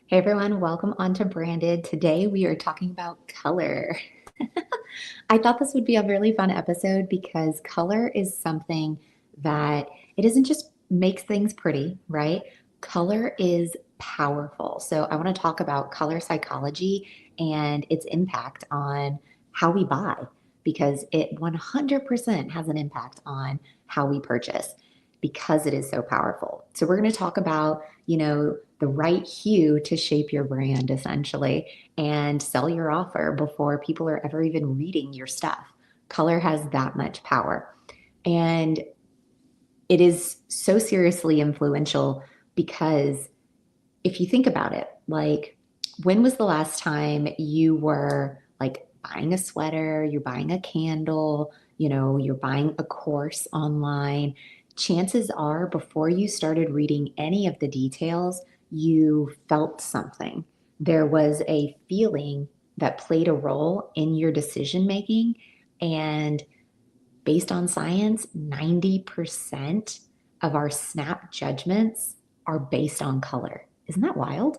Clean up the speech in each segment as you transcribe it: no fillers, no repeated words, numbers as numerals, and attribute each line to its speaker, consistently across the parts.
Speaker 1: Hey everyone, welcome on to Branded. Today we are talking about color. I thought this would be a really fun episode because color is something that it isn't just makes things pretty, right? Color is powerful. So I want to talk about color psychology and its impact on how we buy because it 100% has an impact on how we purchase because it is so powerful. So we're going to talk about, the right hue to shape your brand essentially and sell your offer before people are ever even reading your stuff. Color has that much power. And it is so seriously influential because if you think about it, like when was the last time you were like buying a sweater, you're buying a candle, you're buying a course online? Chances are before you started reading any of the details, you felt something. There was a feeling that played a role in your decision making. And based on science, 90% of our snap judgments are based on color. Isn't that wild?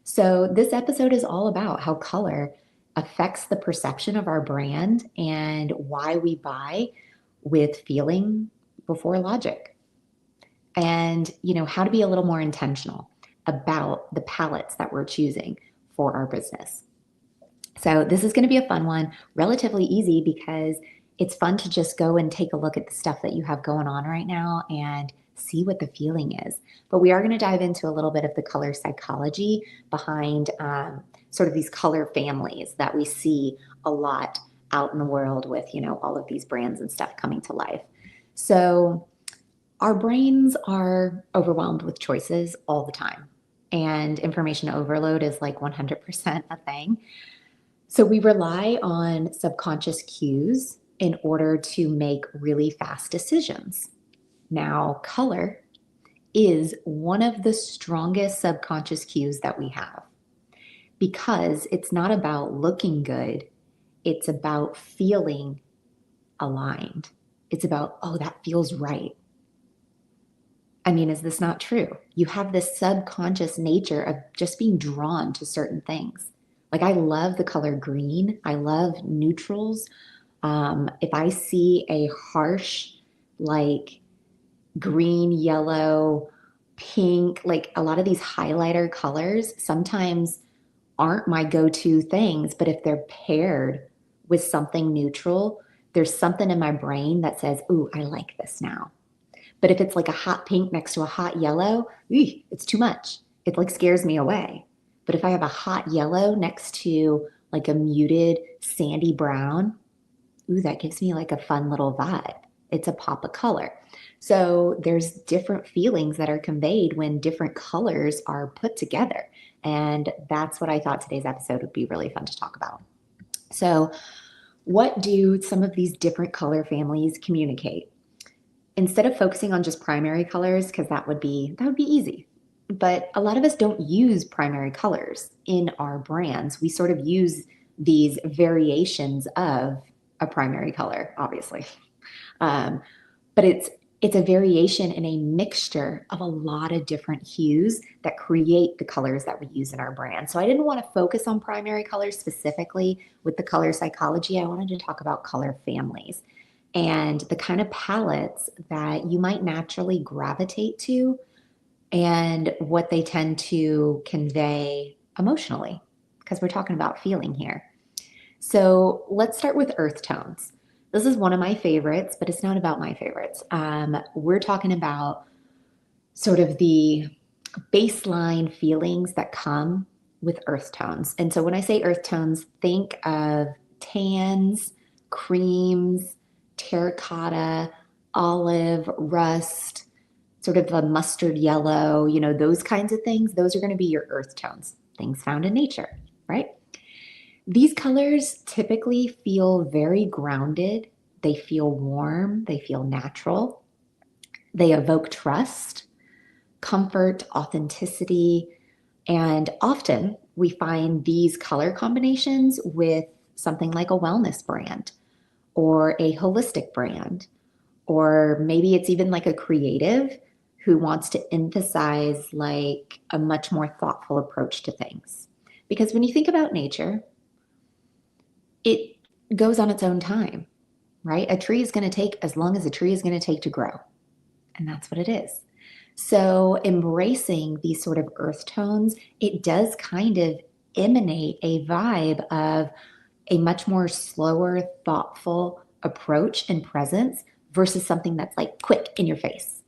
Speaker 1: So, this episode is all about how color affects the perception of our brand and why we buy with feeling before logic. And, how to be a little more intentional about the palettes that we're choosing for our business. So, this is going to be a fun one, relatively easy because it's fun to just go and take a look at the stuff that you have going on right now and see what the feeling is. But we are going to dive into a little bit of the color psychology behind sort of these color families that we see a lot out in the world with, all of these brands and stuff coming to life. So, our brains are overwhelmed with choices all the time, and information overload is like 100% a thing. So we rely on subconscious cues in order to make really fast decisions. Now, color is one of the strongest subconscious cues that we have because it's not about looking good, it's about feeling aligned. It's about, oh, that feels right. I mean, is this not true? You have this subconscious nature of just being drawn to certain things. Like, I love the color green, I love neutrals. If I see a harsh, like green, yellow, pink, like a lot of these highlighter colors sometimes aren't my go to things, but if they're paired with something neutral, there's something in my brain that says, ooh, I like this now. But if it's like a hot pink next to a hot yellow, it's too much. It like scares me away. But if I have a hot yellow next to like a muted sandy brown, that gives me like a fun little vibe. It's a pop of color. So there's different feelings that are conveyed when different colors are put together. And that's what I thought today's episode would be really fun to talk about. So, what do some of these different color families communicate? Instead of focusing on just primary colors, because that would be easy. But a lot of us don't use primary colors in our brands. We sort of use these variations of a primary color, obviously. Um, but it's a variation in a mixture of a lot of different hues that create the colors that we use in our brand. So I didn't want to focus on primary colors specifically with the color psychology. I wanted to talk about color families and the kind of palettes that you might naturally gravitate to and what they tend to convey emotionally, because we're talking about feeling here. So let's start with earth tones. This is one of my favorites, but it's not about my favorites. We're talking about sort of the baseline feelings that come with earth tones. And so when I say earth tones, think of tans, creams, terracotta, olive, rust, sort of a mustard yellow, those kinds of things. Those are going to be your earth tones, things found in nature, right? These colors typically feel very grounded. They feel warm. They feel natural. They evoke trust, comfort, authenticity. And often we find these color combinations with something like a wellness brand or a holistic brand, or maybe it's even like a creative who wants to emphasize like a much more thoughtful approach to things. Because when you think about nature, it goes on its own time, right? A tree is going to take as long as a tree is going to take to grow. And that's what it is. So embracing these sort of earth tones, it does kind of emanate a vibe of a much more slower, thoughtful approach and presence versus something that's like quick in your face.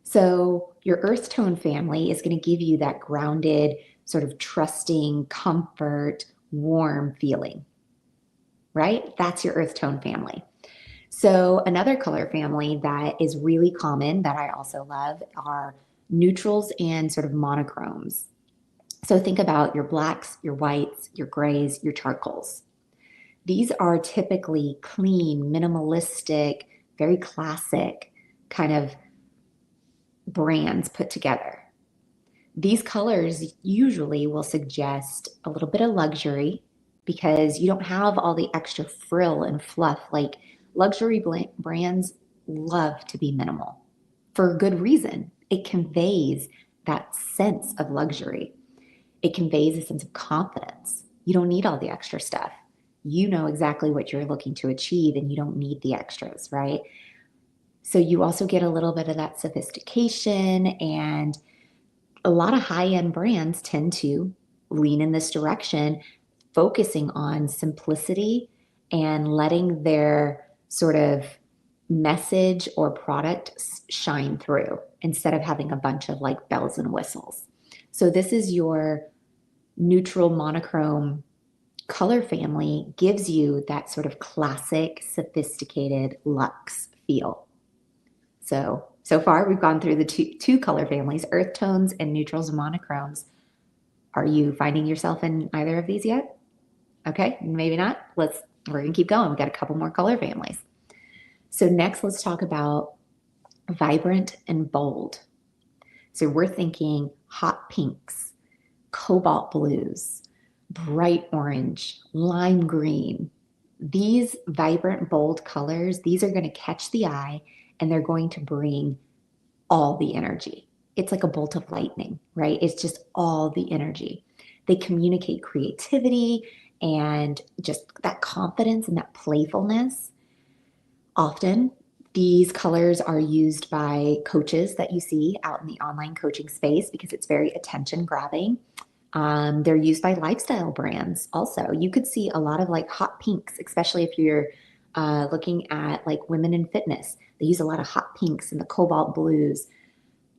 Speaker 1: So your earth tone family is going to give you that grounded, sort of trusting, comfort, warm feeling, right? That's your earth tone family. So another color family that is really common that I also love are neutrals and sort of monochromes. So think about your blacks, your whites, your grays, your charcoals. These are typically clean, minimalistic, very classic kind of brands put together. These colors usually will suggest a little bit of luxury because you don't have all the extra frill and fluff. Like luxury brands love to be minimal for good reason. It conveys that sense of luxury. It conveys a sense of confidence. You don't need all the extra stuff. You know exactly what you're looking to achieve and you don't need the extras, right? So you also get a little bit of that sophistication, and a lot of high-end brands tend to lean in this direction, focusing on simplicity and letting their sort of message or product shine through instead of having a bunch of like bells and whistles. So this is your neutral monochrome color family, gives you that sort of classic, sophisticated luxe feel. So far we've gone through the two color families, earth tones and neutrals and monochromes. Are you finding yourself in either of these yet? Okay, maybe not. We're gonna keep going. We got a couple more color families. So next, let's talk about vibrant and bold. So we're thinking hot pinks, cobalt blues, bright orange, lime green. These vibrant, bold colors, these are going to catch the eye and they're going to bring all the energy. It's like a bolt of lightning, right? It's just all the energy. They communicate creativity and just that confidence and that playfulness. Often, these colors are used by coaches that you see out in the online coaching space because it's very attention grabbing. They're used by lifestyle brands also. You could see a lot of like hot pinks, especially if you're looking at like women in fitness. They use a lot of hot pinks and the cobalt blues.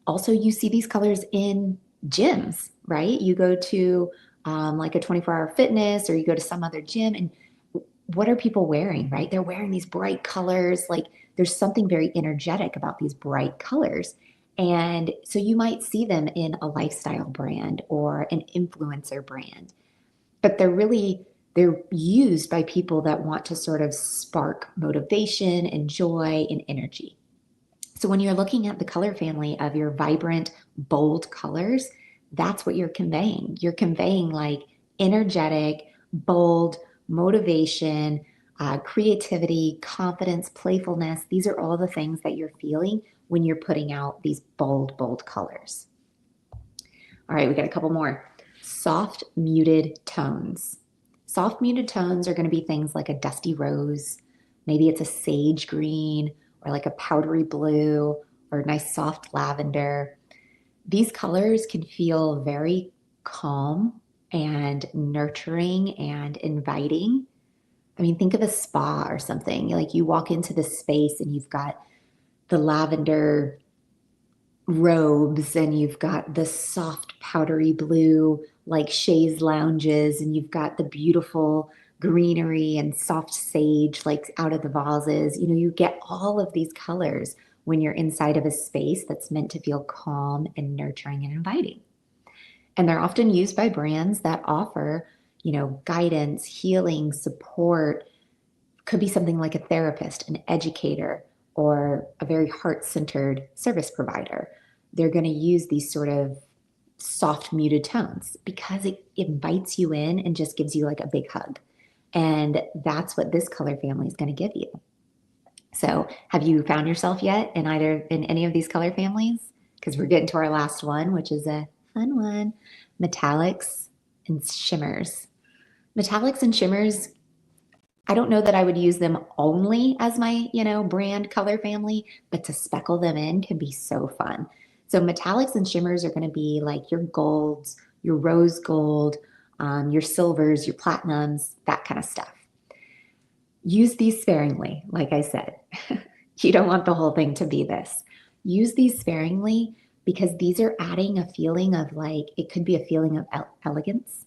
Speaker 1: Also, you see these colors in gyms, right? You go to like a 24-hour fitness or you go to some other gym, and what are people wearing, right? They're wearing these bright colors. Like there's something very energetic about these bright colors. And so you might see them in a lifestyle brand or an influencer brand, but they're used by people that want to sort of spark motivation and joy and energy. So when you're looking at the color family of your vibrant, bold colors, that's what you're conveying. You're conveying like energetic, bold, motivation, creativity, confidence, playfulness. These are all the things that you're feeling when you're putting out these bold, bold colors. All right, we got a couple more. Soft, muted tones. Soft, muted tones are going to be things like a dusty rose. Maybe it's a sage green or like a powdery blue or a nice soft lavender. These colors can feel very calm and nurturing and inviting. I mean, think of a spa or something. Like you walk into this space and you've got the lavender robes and you've got the soft powdery blue like chaise lounges and you've got the beautiful greenery and soft sage like out of the vases. You know, you get all of these colors when you're inside of a space that's meant to feel calm and nurturing and inviting. And they're often used by brands that offer, you know, guidance, healing, support. Could be something like a therapist, an educator, or a very heart-centered service provider. They're going to use these sort of soft muted tones because it invites you in and just gives you like a big hug. And that's what this color family is going to give you. So have you found yourself yet in any of these color families? Because we're getting to our last one, which is a fun one, metallics and shimmers. Metallics and shimmers, I don't know that I would use them only as my, brand color family, but to speckle them in can be so fun. So metallics and shimmers are going to be like your golds, your rose gold, your silvers, your platinums, that kind of stuff. Use these sparingly, like I said. You don't want the whole thing to be this. Use these sparingly because these are adding a feeling of like, it could be a feeling of elegance.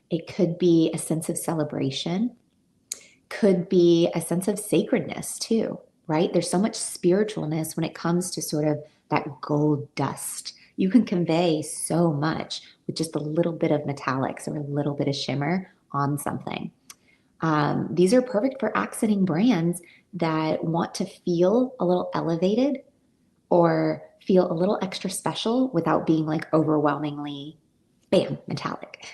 Speaker 1: It could be a sense of celebration, could be a sense of sacredness too, right? There's so much spiritualness when it comes to sort of that gold dust. You can convey so much with just a little bit of metallics or a little bit of shimmer on something. These are perfect for accenting brands that want to feel a little elevated or feel a little extra special without being like overwhelmingly, bam, metallic.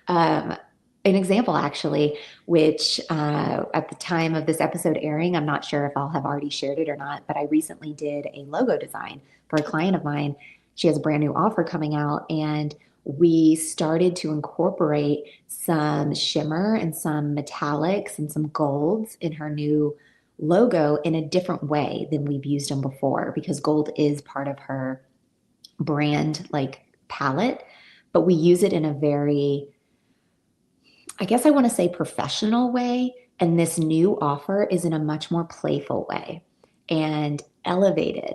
Speaker 1: Um, an example, actually, which at the time of this episode airing, I'm not sure if I'll have already shared it or not, but I recently did a logo design for a client of mine. She has a brand new offer coming out, and we started to incorporate some shimmer and some metallics and some golds in her new logo in a different way than we've used them before because gold is part of her brand like palette, but we use it in a very, I guess I want to say, professional way. And this new offer is in a much more playful way and elevated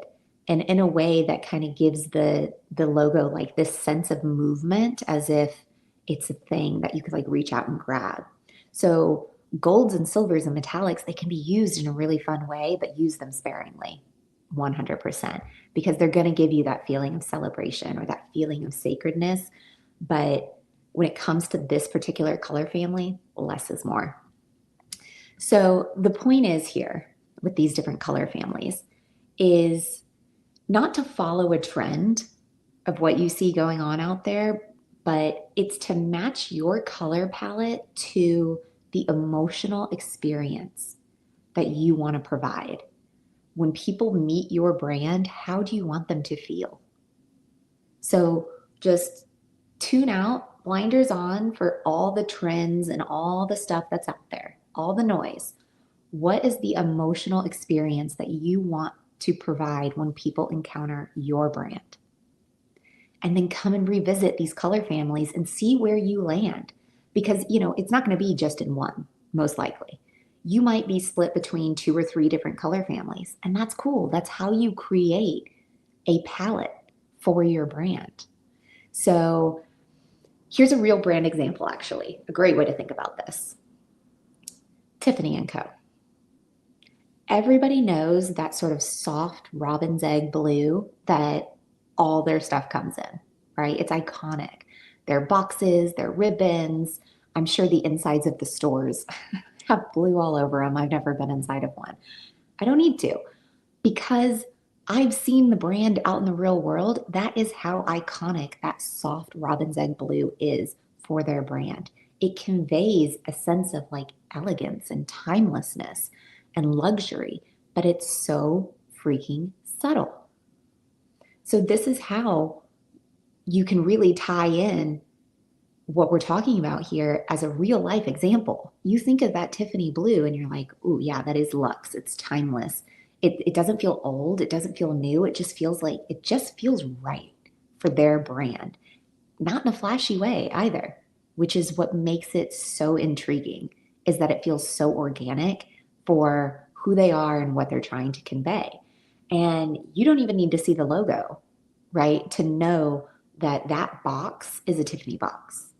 Speaker 1: and in a way that kind of gives the logo like this sense of movement as if it's a thing that you could like reach out and grab. So golds and silvers and metallics, they can be used in a really fun way, but use them sparingly. 100%, because they're going to give you that feeling of celebration or that feeling of sacredness. But when it comes to this particular color family, less is more. So the point is here with these different color families is not to follow a trend of what you see going on out there, but it's to match your color palette to the emotional experience that you want to provide. When people meet your brand, how do you want them to feel? So just tune out, blinders on for all the trends and all the stuff that's out there, all the noise. What is the emotional experience that you want to provide when people encounter your brand? And then come and revisit these color families and see where you land. Because, it's not going to be just in one, most likely. You might be split between 2 or 3 different color families, and that's cool. That's how you create a palette for your brand. So here's a real brand example, actually, a great way to think about this. Tiffany & Co. Everybody knows that sort of soft robin's egg blue that all their stuff comes in, right? It's iconic. Their boxes, their ribbons. I'm sure the insides of the stores have blue all over them. I've never been inside of one. I don't need to because I've seen the brand out in the real world. That is how iconic that soft robin's egg blue is for their brand. It conveys a sense of like elegance and timelessness and luxury, but it's so freaking subtle. So this is how you can really tie in what we're talking about here as a real life example. You think of that Tiffany blue and you're like, oh yeah, that is luxe. It's timeless. It doesn't feel old. It doesn't feel new. It just feels right for their brand. Not in a flashy way either, which is what makes it so intriguing, is that it feels so organic for who they are and what they're trying to convey. And you don't even need to see the logo, right, to know that that box is a Tiffany box.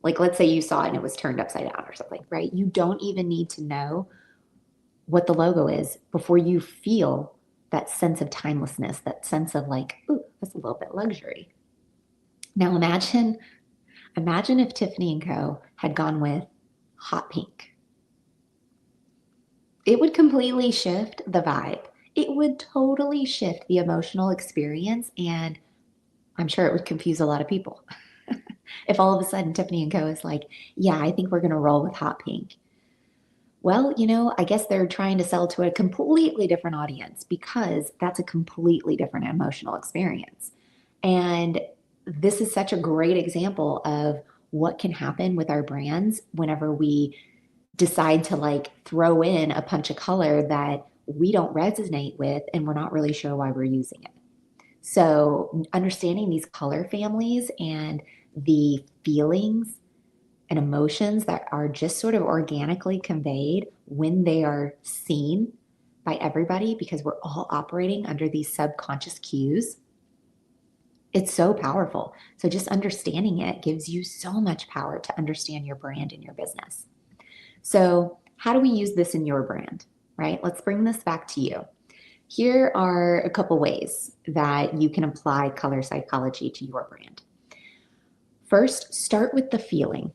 Speaker 1: Like, let's say you saw it and it was turned upside down or something, right? You don't even need to know what the logo is before you feel that sense of timelessness, that sense of like, ooh, that's a little bit luxury. Now imagine if Tiffany & Co. had gone with hot pink. It would completely shift the vibe. It would totally shift the emotional experience, and I'm sure it would confuse a lot of people. If all of a sudden Tiffany & Co. is like, yeah, I think we're going to roll with hot pink. Well, I guess they're trying to sell to a completely different audience because that's a completely different emotional experience. And this is such a great example of what can happen with our brands whenever we decide to like throw in a punch of color that we don't resonate with and we're not really sure why we're using it. So, understanding these color families and the feelings and emotions that are just sort of organically conveyed when they are seen by everybody, because we're all operating under these subconscious cues. It's so powerful. So, just understanding it gives you so much power to understand your brand and your business. So, how do we use this in your brand, right? Let's bring this back to you. Here are a couple ways that you can apply color psychology to your brand. First, start with the feeling.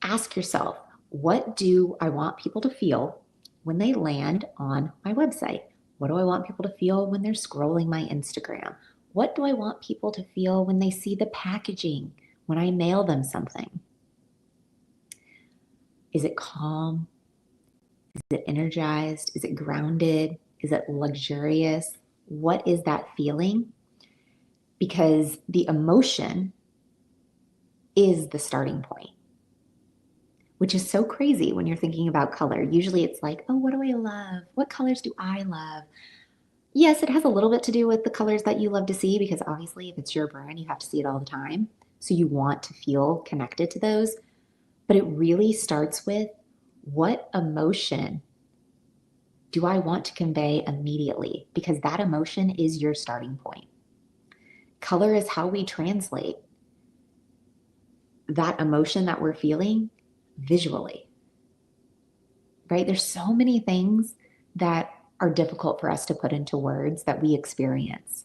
Speaker 1: Ask yourself, what do I want people to feel when they land on my website? What do I want people to feel when they're scrolling my Instagram? What do I want people to feel when they see the packaging, when I mail them something? Is it calm? Is it energized? Is it grounded? Is it luxurious? What is that feeling? Because the emotion is the starting point, which is so crazy when you're thinking about color. Usually it's like, oh, what do I love? What colors do I love? Yes, it has a little bit to do with the colors that you love to see, because obviously if it's your brand, you have to see it all the time. So you want to feel connected to those. But it really starts with, what emotion do I want to convey immediately? Because that emotion is your starting point. Color is how we translate that emotion that we're feeling visually, right? There's so many things that are difficult for us to put into words that we experience.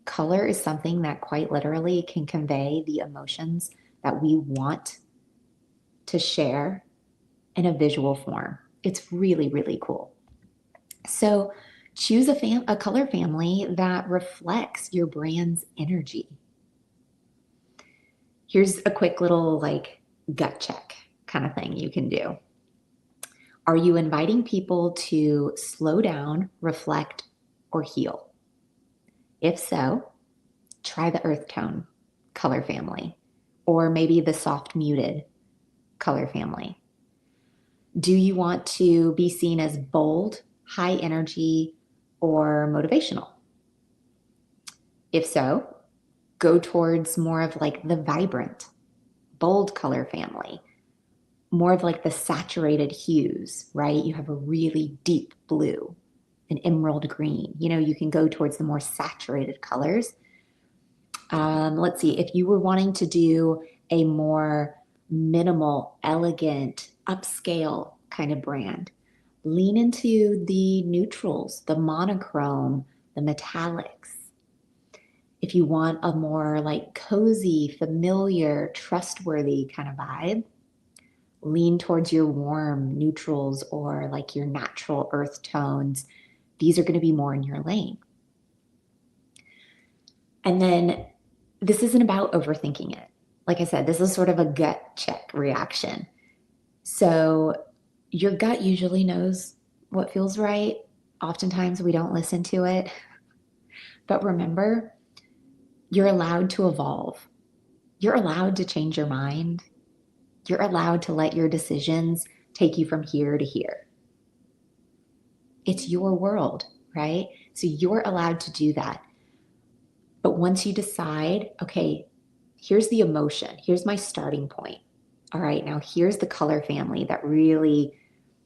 Speaker 1: Color is something that quite literally can convey the emotions that we want to share in a visual form. It's really, really cool. So choose a color family that reflects your brand's energy. Here's a quick little like gut check kind of thing you can do. Are you inviting people to slow down, reflect, or heal? If so, try the earth tone color family, or maybe the soft muted color family. Do you want to be seen as bold, high energy, or motivational? If so, go towards more of like the vibrant, bold color family, more of like the saturated hues, right? You have a really deep blue, an emerald green. You can go towards the more saturated colors. Let's see, if you were wanting to do a more minimal, elegant, upscale kind of brand, lean into the neutrals, the monochrome, the metallics. If you want a more like cozy, familiar, trustworthy kind of vibe, lean towards your warm neutrals or like your natural earth tones. These are going to be more in your lane. And then this isn't about overthinking it. Like I said, this is sort of a gut check reaction. So your gut usually knows what feels right. Oftentimes we don't listen to it. But remember, you're allowed to evolve. You're allowed to change your mind. You're allowed to let your decisions take you from here to here. It's your world, right? So you're allowed to do that. But once you decide, okay, here's the emotion, here's my starting point. All right, now here's the color family that really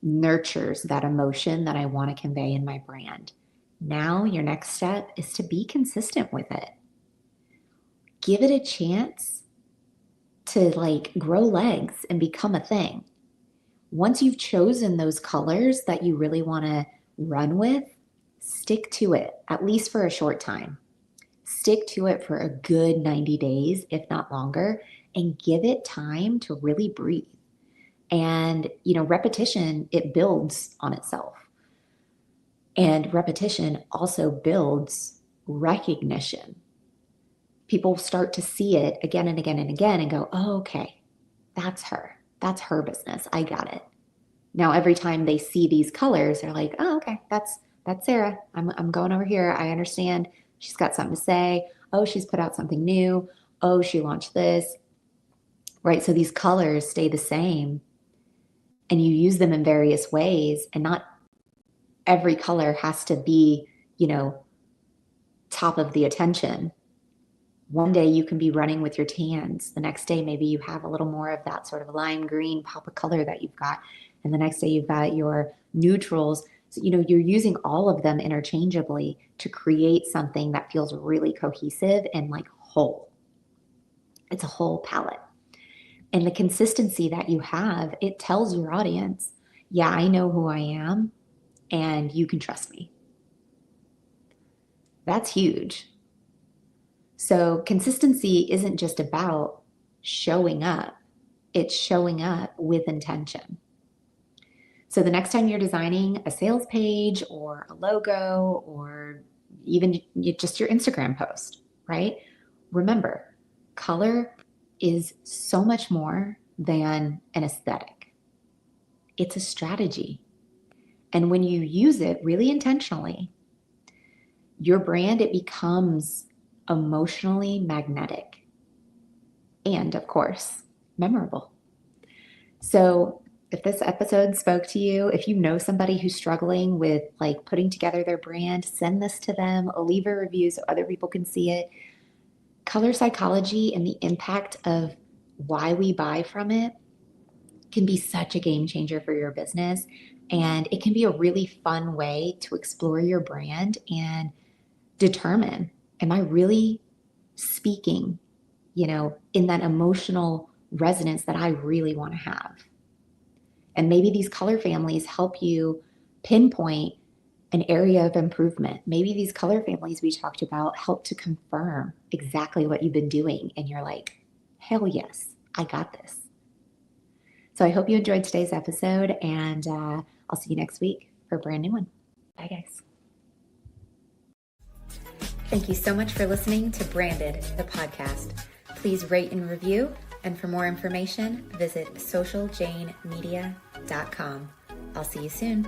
Speaker 1: nurtures that emotion that I want to convey in my brand. Now your next step is to be consistent with it. Give it a chance to like grow legs and become a thing. Once you've chosen those colors that you really want to run with, stick to it, at least for a short time. Stick to it for a good 90 days, if not longer, and give it time to really breathe. And, repetition, it builds on itself. And repetition also builds recognition. People start to see it again and again and again and go, oh, okay, that's her. That's her business. I got it. Now, every time they see these colors, they're like, oh, okay, that's Sarah. I'm going over here. I understand. She's got something to say. Oh, she's put out something new. Oh, she launched this, right? So these colors stay the same and you use them in various ways, and not every color has to be, top of the attention. One day you can be running with your tans. The next day, maybe you have a little more of that sort of lime green pop of color that you've got. And the next day you've got your neutrals. So, you're using all of them interchangeably to create something that feels really cohesive and like whole. It's a whole palette. And the consistency that you have, it tells your audience, yeah, I know who I am and you can trust me. That's huge. So consistency isn't just about showing up, it's showing up with intention. So the next time you're designing a sales page or a logo or even just your Instagram post, right? Remember, color is so much more than an aesthetic. It's a strategy. And when you use it really intentionally, your brand, it becomes emotionally magnetic and, of course, memorable. So if this episode spoke to you, if you know somebody who's struggling with like putting together their brand, send this to them, leave a review so other people can see it. Color psychology and the impact of why we buy from it can be such a game changer for your business. And it can be a really fun way to explore your brand and determine, am I really speaking, in that emotional resonance that I really want to have? And maybe these color families help you pinpoint an area of improvement. Maybe these color families we talked about help to confirm exactly what you've been doing. And you're like, hell yes, I got this. So I hope you enjoyed today's episode, and I'll see you next week for a brand new one. Bye, guys. Thank you so much for listening to Branded, the podcast. Please rate and review. And for more information, visit socialjanemedia.com. I'll see you soon.